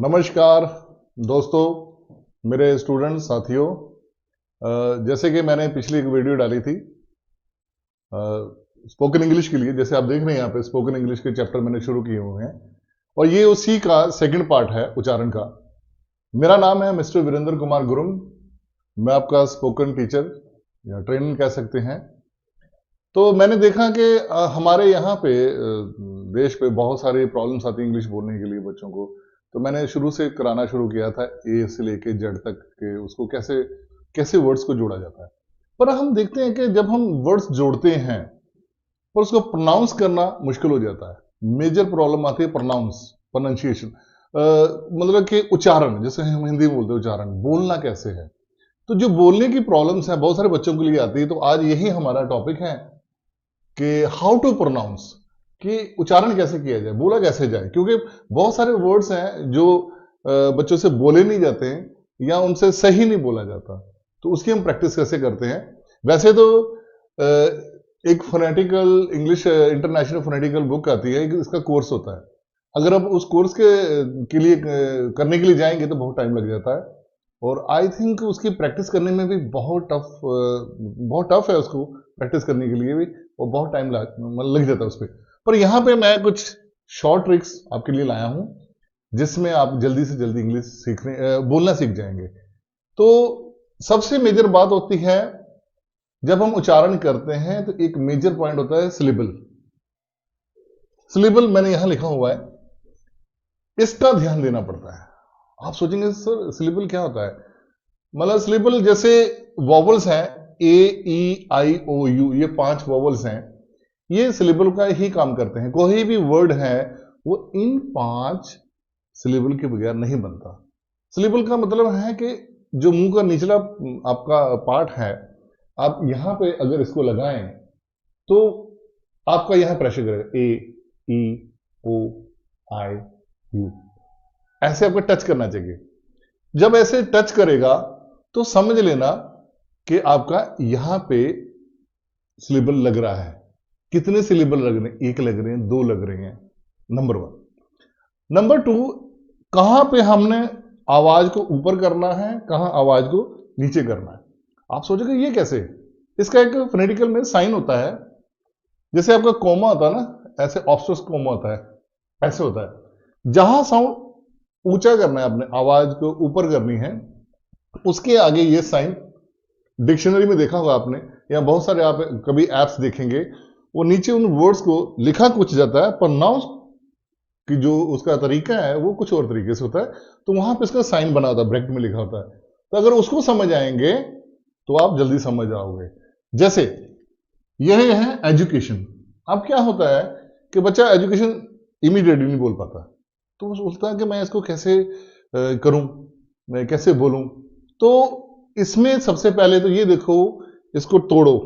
नमस्कार दोस्तों, मेरे स्टूडेंट साथियों। जैसे कि मैंने पिछली एक वीडियो डाली थी स्पोकन इंग्लिश के लिए, जैसे आप देख रहे हैं यहाँ पे स्पोकन इंग्लिश के चैप्टर मैंने शुरू किए हुए हैं और ये उसी का सेकंड पार्ट है, उच्चारण का। मेरा नाम है मिस्टर वीरेंद्र कुमार गुरुंग। मैं आपका स्पोकन टीचर या ट्रेनर कह सकते हैं। तो मैंने देखा कि हमारे यहाँ पे देश पे बहुत सारी प्रॉब्लम्स आती हैं इंग्लिश बोलने के लिए बच्चों को। तो मैंने शुरू से कराना शुरू किया था ए से लेके जेड तक के उसको कैसे कैसे वर्ड्स को जोड़ा जाता है। पर हम देखते हैं कि जब हम वर्ड्स जोड़ते हैं पर उसको प्रोनाउंस करना मुश्किल हो जाता है। मेजर प्रॉब्लम आती है प्रोनाउंसिएशन, मतलब कि उच्चारण, जैसे हम हिंदी में बोलते हैं उच्चारण, बोलना कैसे है। तो जो बोलने की प्रॉब्लम्स हैं बहुत सारे बच्चों के लिए आती है। तो आज यही हमारा टॉपिक है कि हाउ टू प्रोनाउंस, कि उच्चारण कैसे किया जाए, बोला कैसे जाए। क्योंकि बहुत सारे वर्ड्स हैं जो बच्चों से बोले नहीं जाते हैं या उनसे सही नहीं बोला जाता। तो उसकी हम प्रैक्टिस कैसे करते हैं। वैसे तो एक फोनेटिकल इंग्लिश इंटरनेशनल फोनेटिकल बुक आती है, इसका कोर्स होता है। अगर आप उस कोर्स के लिए करने के लिए जाएंगे तो बहुत टाइम लग जाता है और आई थिंक उसकी प्रैक्टिस करने में भी बहुत टफ है उसको प्रैक्टिस करने के लिए भी, और बहुत टाइम लग जाता है उस पर यहाँ पे मैं कुछ शॉर्ट ट्रिक्स आपके लिए लाया हूं जिसमें आप जल्दी से जल्दी इंग्लिश बोलना सीख जाएंगे। तो सबसे मेजर बात होती है जब हम उच्चारण करते हैं तो एक मेजर पॉइंट होता है सिलेबल। सिलेबल मैंने यहां लिखा हुआ है, इसका ध्यान देना पड़ता है। आप सोचेंगे सर सिलेबल क्या होता है। मतलब सिलेबल जैसे वॉवल्स हैं, ए ई आई ओ यू, ये 5 वॉवल्स हैं, ये सिलेबल का ही काम करते हैं। कोई भी वर्ड है वो इन 5 सिलेबल के बगैर नहीं बनता। सिलेबल का मतलब है कि जो मुंह का निचला आपका पार्ट है, आप यहां पे अगर इसको लगाएं तो आपका यहां प्रेशर करेगा, ए ई ओ आई यू, ऐसे आपको टच करना चाहिए। जब ऐसे टच करेगा तो समझ लेना कि आपका यहां पे सिलेबल लग रहा है। कितने सिलेबल लग रहे हैं, 1 लग रहे हैं, 2 लग रहे हैं, नंबर 1। नंबर 2, कहां पे हमने आवाज को ऊपर करना है, कहां आवाज को नीचे करना है। आप सोचोगे ये कैसे। इसका एक फोनेटिकल में साइन होता है, जैसे आपका कोमा होता है ना, ऐसे ऑब्स्ट्रस कोमा होता है, ऐसे होता है। जहां साउंड ऊंचा करना है, आपने आवाज को ऊपर करनी है, उसके आगे ये साइन डिक्शनरी में देखा होगा आपने, या बहुत सारे आप कभी एप्स देखेंगे, वो नीचे उन वर्ड्स को लिखा कुछ जाता है, प्रोनाउंस की जो उसका तरीका है वो कुछ और तरीके से होता है। तो वहां पे इसका साइन बना होता है, ब्रैकेट में लिखा होता है। तो अगर उसको समझ आएंगे तो आप जल्दी समझ आओगे। जैसे यह है एजुकेशन। अब क्या होता है कि बच्चा एजुकेशन इमीडिएटली नहीं बोल पाता, तो वो सोचता है कि मैं इसको कैसे करूं, मैं कैसे बोलूं। तो इसमें सबसे पहले तो ये देखो, इसको तोड़ो,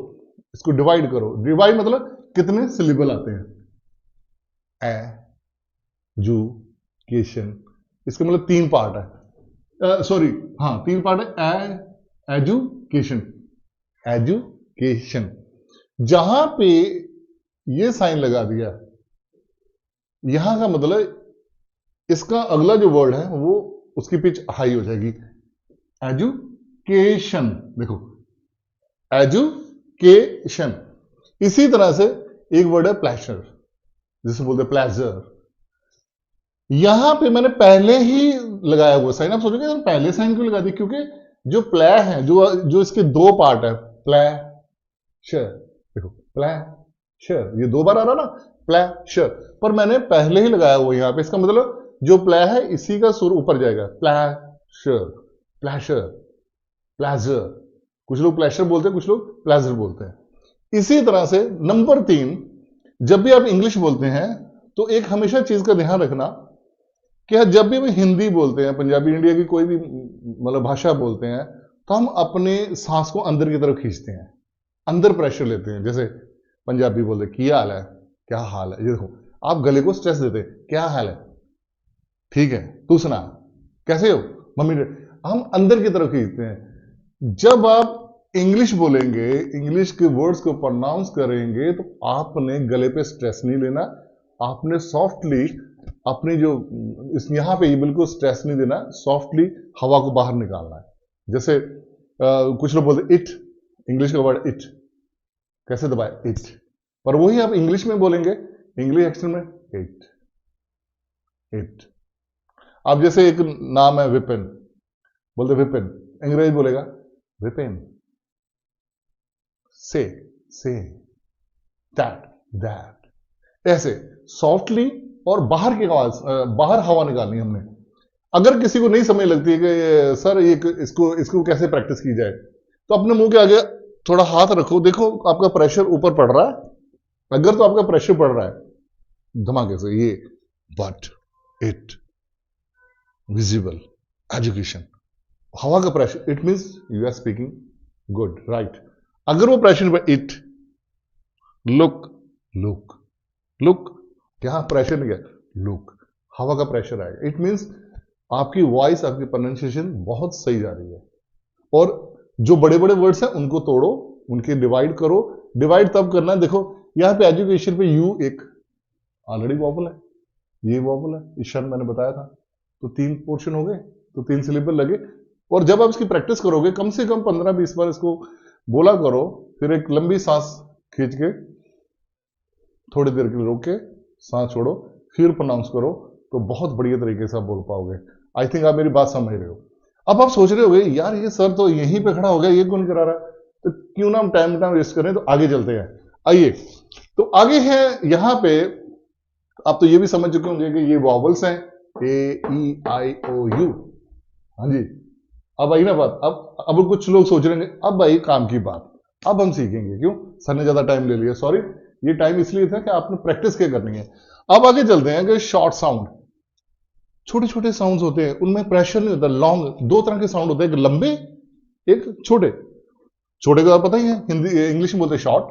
इसको डिवाइड करो। डिवाइड मतलब कितने सिलेबल आते हैं। एजुकेशन, इसका मतलब 3 पार्ट है, सॉरी हाँ 3 पार्ट है। एजुकेशन, एजुकेशन, जहां पे ये साइन लगा दिया, यहां का मतलब इसका अगला जो वर्ड है वो उसकी पिच हाई हो जाएगी। एजुकेशन, देखो एजुकेशन। इसी तरह से एक वर्ड है प्लेजर, जिसे बोलते हैं प्लेजर। यहां पे मैंने पहले ही लगाया हुआ साइन। आप सोचोगे यार पहले साइन क्यों लगा दी, क्योंकि जो प्ले है, जो इसके 2 पार्ट है, प्लेशर, देखो प्लेशर, ये 2 बार आ रहा ना, प्लेशर, पर मैंने पहले ही लगाया हुआ यहां पे। इसका मतलब जो प्ले है इसी का सुर ऊपर जाएगा, प्लेशर, प्लेशर, प्लेजर। कुछ लोग प्लेशर बोलते हैं, कुछ लोग प्लेजर बोलते हैं। इसी तरह से नंबर 3, जब भी आप इंग्लिश बोलते हैं तो एक हमेशा चीज का ध्यान रखना कि जब भी हम हिंदी बोलते हैं, पंजाबी, इंडिया की कोई भी मतलब भाषा बोलते हैं, तो हम अपने सांस को अंदर की तरफ खींचते हैं, अंदर प्रेशर लेते हैं। जैसे पंजाबी बोलते क्या हाल है, क्या हाल है, ये देखो आप गले को स्ट्रेस देते हैं, क्या हाल है, ठीक है, तू सुना, कैसे हो मम्मी। हम अंदर की तरफ खींचते हैं। जब आप इंग्लिश बोलेंगे, इंग्लिश के वर्ड्स को प्रोनाउंस करेंगे, तो आपने गले पे स्ट्रेस नहीं लेना, आपने सॉफ्टली अपनी जो इस यहां पे बिल्कुल स्ट्रेस नहीं देना, सॉफ्टली हवा को बाहर निकालना है। जैसे कुछ लोग बोलते इट, इंग्लिश का वर्ड इट कैसे दबाए, इट, पर वही आप इंग्लिश में बोलेंगे, इंग्लिश एक्सेंट में इट, इट। अब जैसे एक नाम है विपिन, बोलते विपिन, अंग्रेज बोलेगा विपिन। से दैट, ऐसे सॉफ्टली और बाहर की आवाज, बाहर हवा निकालनी हमने। अगर किसी को नहीं समझ लगती है कि सर ये इसको कैसे प्रैक्टिस की जाए, तो अपने मुंह के आगे थोड़ा हाथ रखो, देखो आपका प्रेशर ऊपर पड़ रहा है। अगर तो आपका प्रेशर पड़ रहा है धमाके से, ये बट इट विजिबल एजुकेशन, हवा का pressure, it means you are speaking good, right. अगर वो प्रेशर पर इट, लुक, यहां प्रेशर नहीं है, लुक, हवा का प्रेशर आएगा, इट मीन्स आपकी वॉइस, आपकी प्रोनाउंसिएशन बहुत सही जा रही है। और जो बड़े बड़े वर्ड्स हैं उनको तोड़ो, उनके डिवाइड करो। डिवाइड तब करना है, देखो यहां पे एजुकेशन पे यू एक ऑलरेडी वॉवल है, ये वॉवल है, इस क्षण मैंने बताया था, तो 3 पोर्शन हो गए, तो 3 सिलेबल लगे। और जब आप इसकी प्रैक्टिस करोगे, कम से कम 15-20 बार इसको बोला करो, फिर एक लंबी सांस खींच के थोड़ी देर के लिए रोक के सांस छोड़ो, फिर प्रोनाउंस करो, तो बहुत बढ़िया तरीके से आप बोल पाओगे। आई थिंक आप मेरी बात समझ रहे हो। अब आप सोच रहे होगे यार ये सर तो यहीं पे खड़ा हो गया, ये कौन करा रहा है, तो क्यों ना हम टाइम वेस्ट करें, तो आगे चलते हैं। आइए, तो आगे है यहां पे, आप तो ये भी समझ चुके होंगे कि ये वॉवल्स हैं, ए ई आई ओ यू। हाँ जी, अब आई ना बात। अब कुछ लोग सोच रहे हैं अब आई काम की बात, अब हम सीखेंगे। क्यों, सर ने ज्यादा टाइम ले लिया, सॉरी, ये टाइम इसलिए था कि आपने प्रैक्टिस क्या करनी है। अब आगे चलते हैं कि शॉर्ट साउंड, छोटे छोटे साउंड्स होते हैं, उनमें प्रेशर नहीं होता। लॉन्ग, 2 तरह के साउंड होते हैं, एक लंबे, एक छोटे। छोटे का पता ही है, हिंदी इंग्लिश में बोलते हैं शॉर्ट।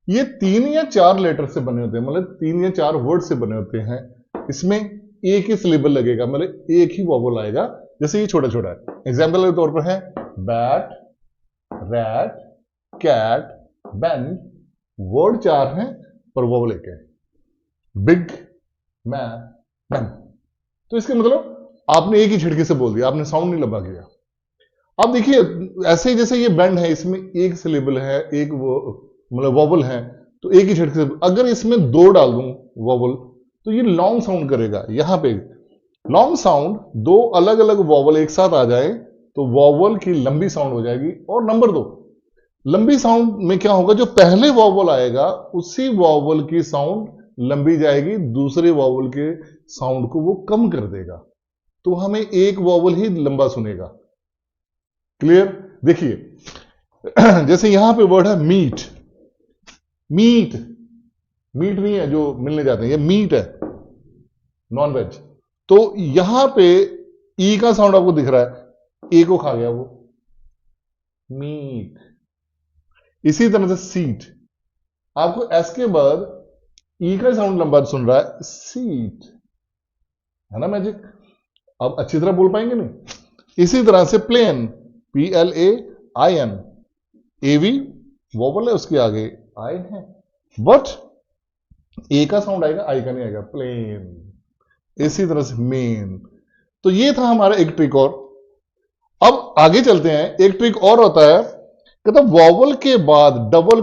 ये 3 या 4 लेटर से बने होते हैं, मतलब 3 या 4 वर्ड से बने होते हैं। इसमें एक ही सिलेबल लगेगा, मतलब एक ही वॉवल आएगा। जैसे ये छोटा छोटा है, एग्जाम्पल के तौर पर है bat, rat, cat, ben. Word 4 हैं पर वॉवल एक है, बिग, मैन। तो इसके मतलब आपने एक ही झटके से बोल दिया, आपने साउंड नहीं लंबा किया। अब देखिए ऐसे ही जैसे ये बैंड है, इसमें एक सिलेबल है, एक वो मतलब वॉवल है, तो एक ही झटके से। अगर इसमें 2 डाल दूं वॉवल, तो ये लॉन्ग साउंड करेगा। यहां पे लॉन्ग साउंड, 2 अलग अलग वॉवल एक साथ आ जाए तो वॉवल की लंबी साउंड हो जाएगी। और नंबर 2, लंबी साउंड में क्या होगा, जो पहले वॉवल आएगा उसी वॉवल की साउंड लंबी जाएगी, दूसरे वॉवल के साउंड को वो कम कर देगा, तो हमें एक वॉवल ही लंबा सुनेगा। क्लियर? देखिए जैसे यहां पे वर्ड है मीट, मीट नहीं है जो मिलने जाते हैं, ये मीट है, नॉन वेज। तो यहां पे ई का साउंड आपको दिख रहा है, ए को खा गया वो, मीट। इसी तरह से सीट, आपको एस के बाद ई का साउंड लंबा सुन रहा है, सीट, है ना मैजिक? अब अच्छी तरह बोल पाएंगे नहीं। इसी तरह से प्लेन, PLAIN, AV वोवल है, उसके आगे आई है, बट ए का साउंड आएगा, आई का नहीं आएगा, प्लेन। इसी तरह से मेन। तो ये था हमारा एक ट्रिक। और अब आगे चलते हैं, एक ट्रिक और होता है, कहता वॉवल के बाद डबल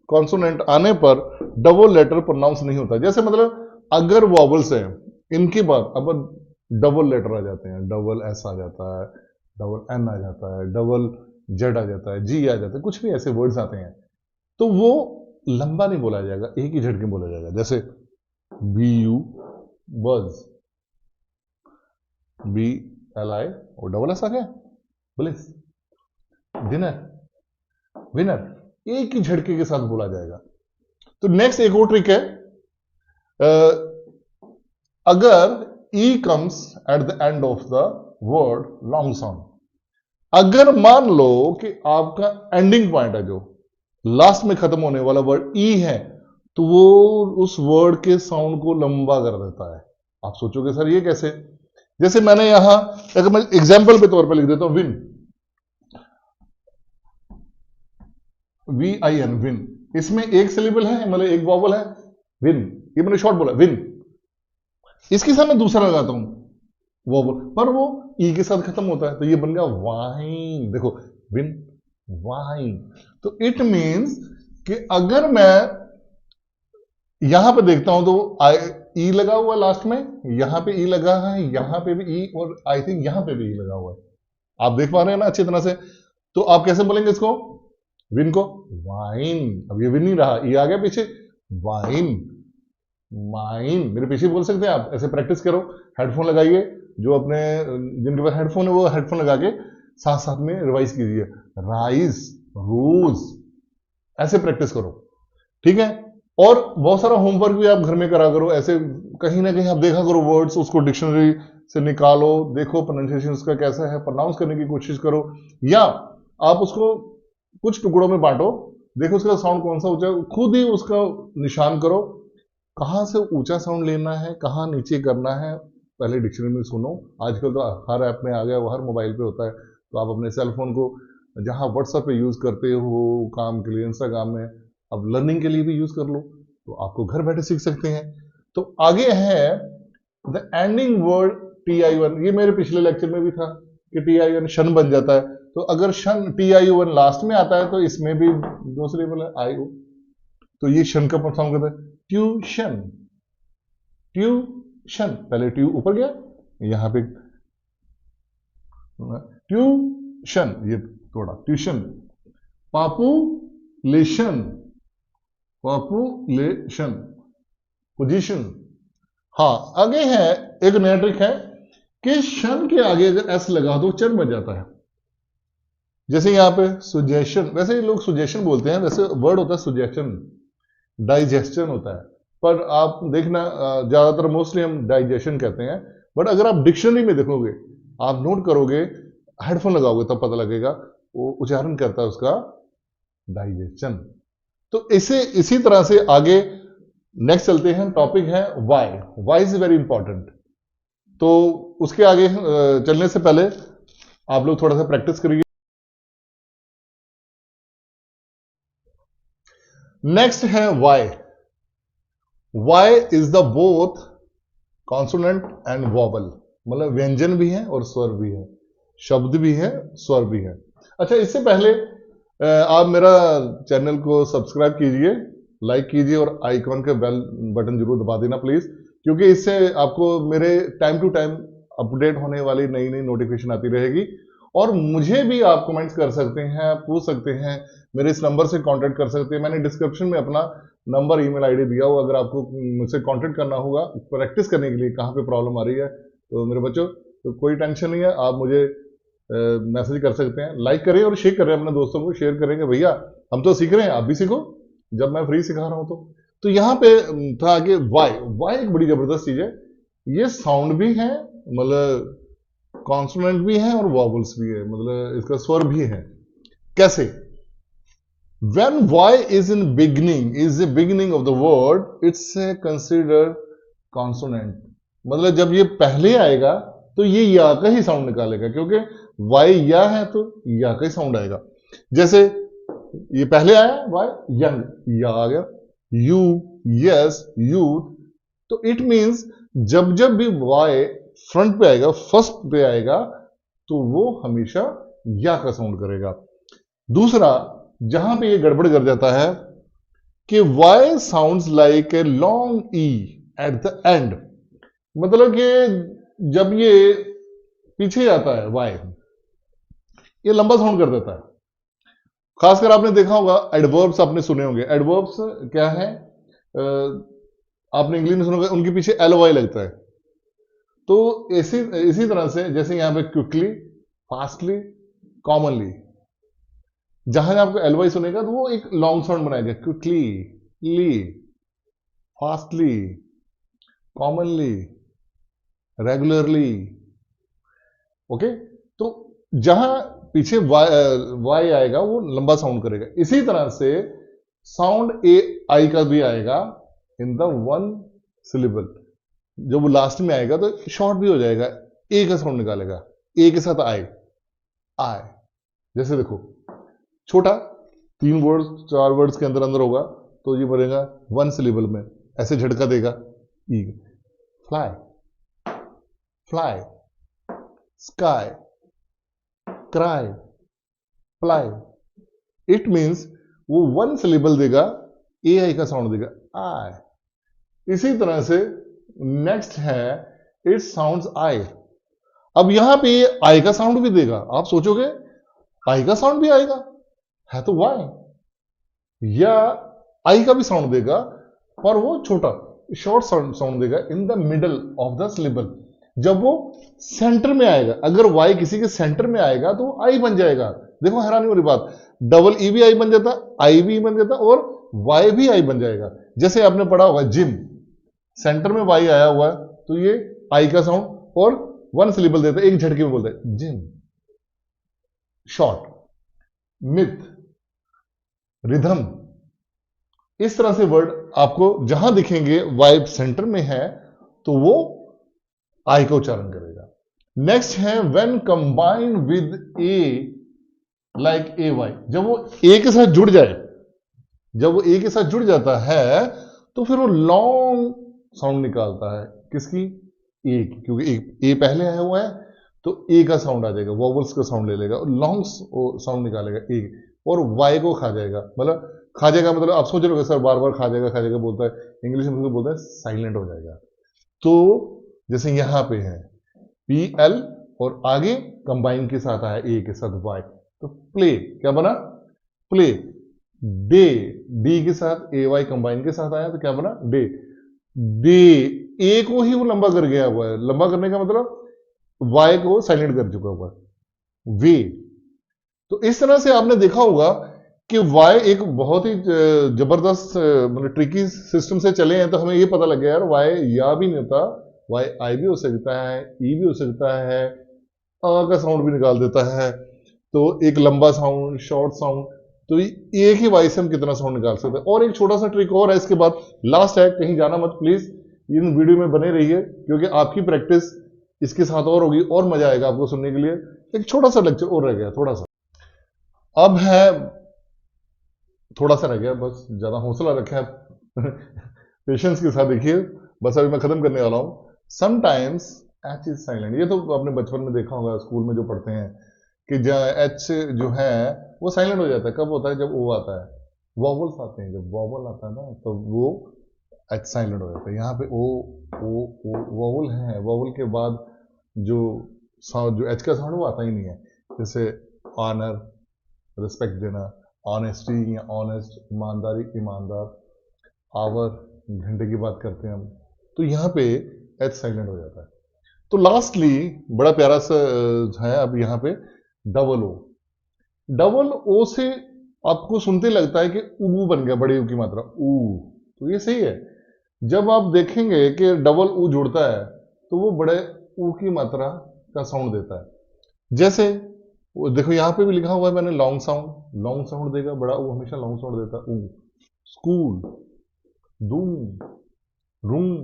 कॉन्सोनेंट आने पर डबल लेटर प्रोनाउंस नहीं होता। जैसे मतलब अगर वॉवल्स हैं, इनके बाद अब डबल लेटर आ जाते हैं, डबल एस आ जाता है, डबल एन आ जाता है, डबल जेड आ जाता है, जी आ जाता है, कुछ भी ऐसे वर्ड्स आते हैं, तो वो लंबा नहीं बोला जाएगा, एक ही झटके बोला जाएगा। जैसे BU बज, BLI और डबल एस आ गया, ब्लिस, डिनर, विनर, एक ही झटके के साथ बोला जाएगा। तो नेक्स्ट एक और ट्रिक है, अगर E comes at the end of the word long sound, अगर मान लो कि आपका एंडिंग पॉइंट है, जो लास्ट में खत्म होने वाला वर्ड ई है, तो वो उस वर्ड के साउंड को लंबा कर देता है। आप सोचोगे सर ये कैसे? जैसे मैंने यहां, अगर मैं एग्जाम्पल के तौर पर लिख देता हूं विन, VIN, विन। इसमें एक सिलेबल है, मतलब एक वॉवल है, विन, ये मैंने शॉर्ट बोला विन। इसके साथ मैं दूसरा लगाता हूं वोबल, पर वो ई के साथ खत्म होता है, तो ये बन गया वाइन। देखो, विन, वाइन। तो इट मीन्स कि अगर मैं यहां पे देखता हूं तो आई ई लगा हुआ लास्ट में, यहां पे ई लगा है, यहां पे भी ई, और आई थिंक यहां पे भी ई लगा हुआ है। आप देख पा रहे हैं ना अच्छी तरह से? तो आप कैसे बोलेंगे इसको, विन को? वाइन। अब ये विन नहीं रहा, ई आ गया पीछे, वाइन, माइन। मेरे पीछे बोल सकते हैं आप, ऐसे प्रैक्टिस करो। हेडफोन लगाइए, जो अपने जिनके पास हेडफोन है वो हेडफोन लगा के साथ साथ में रिवाइज कीजिए, राइज, रोज, ऐसे प्रैक्टिस करो, ठीक है? और बहुत सारा होमवर्क भी आप घर में करा करो, ऐसे कहीं ना कहीं आप देखा करो वर्ड्स, उसको डिक्शनरी से निकालो, देखो प्रोनाउंसिएशन उसका कैसा है, प्रोनाउंस करने की कोशिश करो, या आप उसको कुछ टुकड़ों में बांटो, देखो उसका साउंड कौन सा ऊंचा, खुद ही उसका निशान करो, कहां से ऊंचा साउंड लेना है, कहां नीचे करना है, पहले डिक्शनरी में सुनो। आजकल तो हर ऐप में आ गया, वो हर मोबाइल पे होता है, तो आप अपने सेल फोन को जहां व्हाट्सएप पे यूज करते हो काम के लिए, इंस्टाग्राम में, अब लर्निंग के लिए भी यूज कर लो, तो आपको घर बैठे सीख सकते हैं। तो आगे है द एंडिंग वर्ड TI1। ये मेरे पिछले लेक्चर में भी था कि TI1 शन बन जाता है, तो अगर शन TI1 लास्ट में आता है तो इसमें भी दो सिलेबल है IO, तो ये शन का साउंड करता है, ट्यूशन, ट्यूशन। पहले ट्यू ऊपर गया, यहां पे ट्यूशन, ये थोड़ा ट्यूशन। Population, population, position. हाँ, आगे है एक नया ट्रिक है कि शन के आगे अगर एस लगा दो चन बन जाता है। जैसे यहां पे सुजेशन, वैसे लोग सुजेशन बोलते हैं, वैसे वर्ड होता है सुजेशन, डाइजेशन होता है, पर आप देखना ज्यादातर मोस्टली हम डाइजेशन कहते हैं, बट अगर आप डिक्शनरी में देखोगे, आप नोट करोगे, हेडफोन लगाओगे तब पता लगेगा, वो उच्चारण करता है उसका डाइजेशन। तो इसी तरह से आगे नेक्स्ट चलते हैं, टॉपिक है Y. Y is very important. तो उसके आगे चलने से पहले आप लोग थोड़ा सा प्रैक्टिस करिए। नेक्स्ट है Y. Y is the both consonant and vowel, मतलब व्यंजन भी है और स्वर भी है, शब्द भी है, स्वर भी है। अच्छा, इससे पहले आप मेरा चैनल को सब्सक्राइब कीजिए, लाइक कीजिए, और आइकॉन के बेल बटन जरूर दबा देना प्लीज, क्योंकि इससे आपको मेरे टाइम टू टाइम अपडेट होने वाली नई नई नोटिफिकेशन आती रहेगी। और मुझे भी आप कमेंट्स कर सकते हैं, पूछ सकते हैं, मेरे इस नंबर से कांटेक्ट कर सकते हैं। मैंने डिस्क्रिप्शन में अपना नंबर, ईमेल आईडी दिया हुआ, अगर आपको मुझसे कांटेक्ट करना होगा प्रैक्टिस करने के लिए, कहाँ पे प्रॉब्लम आ रही है, तो मेरे बच्चों, तो कोई टेंशन नहीं है, आप मुझे मैसेज कर सकते हैं। लाइक करें और शेयर करें, अपने दोस्तों को शेयर करेंगे, भैया हम तो सीख रहे हैं, आप भी सीखो, जब मैं फ्री सिखा रहा हूं तो यहाँ पे था कि वाई। वाई एक बड़ी जबरदस्त चीज है, ये साउंड भी है, मतलब कॉन्सोनेंट भी है और वॉवल्स भी है, मतलब इसका स्वर भी है। कैसे? When Y is in beginning, is the beginning of the word, it's considered consonant। मतलब जब ये पहले आएगा तो ये या का ही साउंड निकालेगा, क्योंकि Y या है तो या का ही साउंड आएगा। जैसे ये पहले आया Y, यंग, या आ गया, यू, यस, यूथ। तो इट मींस जब जब भी Y फ्रंट पे आएगा, फर्स्ट पे आएगा, तो वो हमेशा या का साउंड करेगा। दूसरा, जहां पे ये गड़बड़ कर जाता है कि Y sounds like a long E eight the and, मतलब कि जब ये पीछे आता है Y, ये लंबा साउंड कर देता है। खासकर आपने देखा होगा, एडवर्ब्स आपने सुने होंगे। एडवर्ब्स क्या है, आपने इंग्लिश में सुना होगा, उनके पीछे LY लगता है। तो इसी तरह से, जैसे यहां पे क्विकली, फास्टली, कॉमनली, जहां आपको LY सुनेगा तो वो एक लॉन्ग साउंड बनाएगा, क्विकली, ली, फास्टली, कॉमनली, रेगुलरली। ओके, तो जहां पीछे वाई आएगा वो लंबा साउंड करेगा। इसी तरह से साउंड आई का भी आएगा इन द वन सिलेबल, जब वो लास्ट में आएगा तो शॉर्ट भी हो जाएगा, ए का साउंड निकालेगा, ए के साथ आई, आय। जैसे देखो, छोटा 3 वर्ड्स 4 वर्ड्स के अंदर अंदर होगा, तो ये बनेगा वन सिलेबल में, ऐसे झटका देगा, E, fly, fly, sky, cry, fly. It means वो वन सिलेबल देगा, ए आई का साउंड देगा, आई। इसी तरह से नेक्स्ट है इट साउंड्स आई। अब यहां पे आई का साउंड भी देगा। आप सोचोगे आई का साउंड भी आएगा, है तो वाई, या आई का भी साउंड देगा पर वो छोटा शॉर्ट साउंड देगा in the middle of the syllable. जब वो सेंटर में आएगा, अगर वाई किसी के सेंटर में आएगा तो आई बन जाएगा। देखो हैरानी वाली बात, डबल ई भी आई बन जाता, आई भी बन जाता और वाई भी आई बन जाएगा। जैसे आपने पढ़ा होगा जिम, सेंटर में वाई आया हुआ है तो ये आई का साउंड और वन सिलेबल देता है, एक झटके में बोलता है जिम। शॉर्ट, मिथ, रिधम, इस तरह से वर्ड आपको जहां दिखेंगे वाई सेंटर में है तो वो आई का उच्चारण करेगा। नेक्स्ट है when combine with A like A Y. जब वो ए के साथ जुड़ जाए, जब वो ए के साथ जुड़ जाता है तो फिर वो लॉन्ग साउंड निकालता है। किसकी? ए की, क्योंकि ए पहले आया हुआ है तो ए का साउंड आ जाएगा, वॉवल्स का साउंड ले लेगा और लॉन्ग साउंड निकालेगा ए, और वाई को खा जाएगा। मतलब खा जाएगा मतलब आप सोच रहे हो सर बार बार खा जाएगा बोलता है, इंग्लिश में बोलता है साइलेंट हो जाएगा। तो जैसे यहां पे है पी एल और आगे कंबाइन के साथ आया ए के साथ वाई, तो प्ले क्या बना? प्ले। डे, डी के साथ ए वाई कंबाइन के साथ आया तो क्या बना? डे। डे, ए को ही वो लंबा कर गया हुआ है, लंबा करने का मतलब वाई को साइलेंट कर चुका हुआ है, वे। तो इस तरह से आपने देखा होगा कि वाई एक बहुत ही जबरदस्त मतलब ट्रिकी सिस्टम से चले हैं। तो हमें ये पता लग गया यार वाई या भी नहीं होता, वाई आई भी हो सकता है, ई भी हो सकता है, आ का साउंड भी निकाल देता है। तो एक लंबा साउंड, शॉर्ट साउंड, तो एक ही वाई से हम कितना साउंड निकाल सकते हैं। और एक छोटा सा ट्रिक और है इसके बाद, लास्ट है, कहीं जाना मत प्लीज, इन वीडियो में बने रहिए क्योंकि आपकी प्रैक्टिस इसके साथ और होगी और मजा आएगा आपको सुनने के लिए। एक छोटा सा लेक्चर और रह गया, थोड़ा सा अब है, थोड़ा सा रह गया बस, ज्यादा हौसला रखा है पेशेंस के साथ देखिए, बस अभी मैं खत्म करने वाला हूं। Sometimes H is silent. ये तो आपने बचपन में देखा होगा, स्कूल में जो पढ़ते हैं कि एच जो है वो साइलेंट हो जाता है। कब होता है? जब ओ आता है, वॉवल्स आते हैं, जब वॉवल आता है ना तो वो एच साइलेंट हो जाता है। यहाँ पे ओ ओ ओ वॉवल है, वॉवल के बाद जो साउंड, जो एच का साउंड वो आता ही नहीं है। जैसे ऑनर, रिस्पेक्ट देना, ऑनेस्टी या ऑनेस्ट, ईमानदारी, ईमानदार, आवर, घंटे की बात करते हैं हम, तो यहाँ पे एच साइलेंट हो जाता है। तो लास्टली बड़ा प्यारा सा है अब यहाँ पे डबल ओ। डबल ओ से आपको सुनते लगता है कि ऊ बन गया, बड़े ऊ की मात्रा ऊ, तो ये सही है। जब आप देखेंगे कि डबल ऊ जुड़ता है तो वो बड़े ऊ की मात्रा का साउंड देता है। जैसे वो देखो यहाँ पे भी लिखा हुआ है मैंने, लॉन्ग साउंड, लॉन्ग साउंड देगा, बड़ा ऊ हमेशा लॉन्ग साउंड देता है, ऊ। स्कूल, दूम, रूम,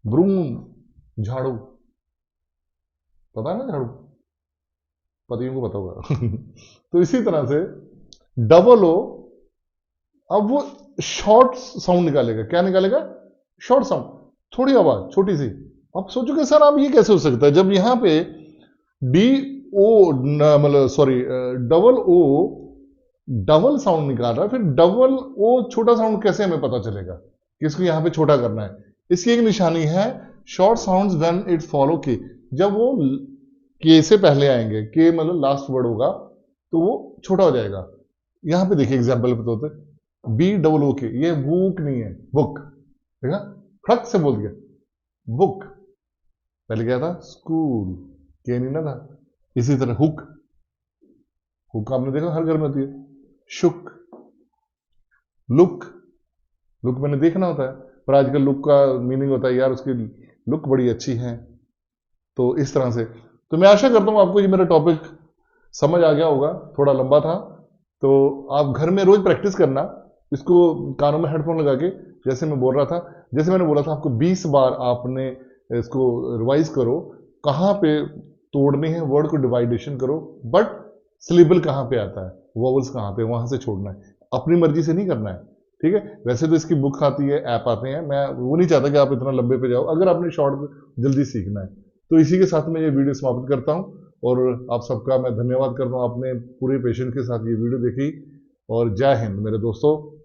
ब्रूम, झाड़ू, पता है ना झाड़ू, पतियों को पता होगा तो इसी तरह से डबल ओ अब वो शॉर्ट साउंड निकालेगा। क्या निकालेगा? शॉर्ट साउंड, थोड़ी आवाज, छोटी सी। आप सोचोगे सर आप ये कैसे हो सकता है जब यहां पे डी ओ मतलब sorry double O double sound निकाल रहा है, फिर डबल ओ छोटा साउंड कैसे हमें पता चलेगा कि इसको यहां पे छोटा करना है? इसकी एक निशानी है short sounds when it follow के। जब वो के से पहले आएंगे, के मतलब लास्ट वर्ड होगा, तो वो छोटा हो जाएगा। यहां पे देखिए एग्जाम्पल पे होते बी डबल ओ के, ये बुक नहीं है, बुक। देखा, खड़क से बोल दिया बुक, पहले क्या था? स्कूल, के नहीं ना था। इसी तरह हुक, हुक आपने देखा हर घर में होती है। शुक, लुक, लुक मैंने देखना होता है, पर आजकल लुक का मीनिंग होता है यार उसकी लुक बड़ी अच्छी है। तो इस तरह से, तो मैं आशा करता हूं आपको ये मेरा टॉपिक समझ आ गया होगा। थोड़ा लंबा था, तो आप घर में रोज प्रैक्टिस करना इसको, कानों में हेडफोन लगा के, जैसे मैं बोल रहा था, जैसे मैंने बोला था आपको 20 बार आपने इसको रिवाइज करो, कहां पे तोड़ने हैं वर्ड को, डिवाइडेशन करो, बट सिलेबल कहां पे आता है, वॉवल्स कहां पे, वहां से छोड़ना है, अपनी मर्जी से नहीं करना है। ठीक है, वैसे तो इसकी बुक आती है, ऐप आते हैं, मैं वो नहीं चाहता कि आप इतना लंबे पे जाओ, अगर आपने शॉर्ट जल्दी सीखना है तो इसी के साथ मैं ये वीडियो समाप्त करता हूँ और आप सबका मैं धन्यवाद करता हूँ, आपने पूरे पेशेंस के साथ ये वीडियो देखी। और जय हिंद मेरे दोस्तों।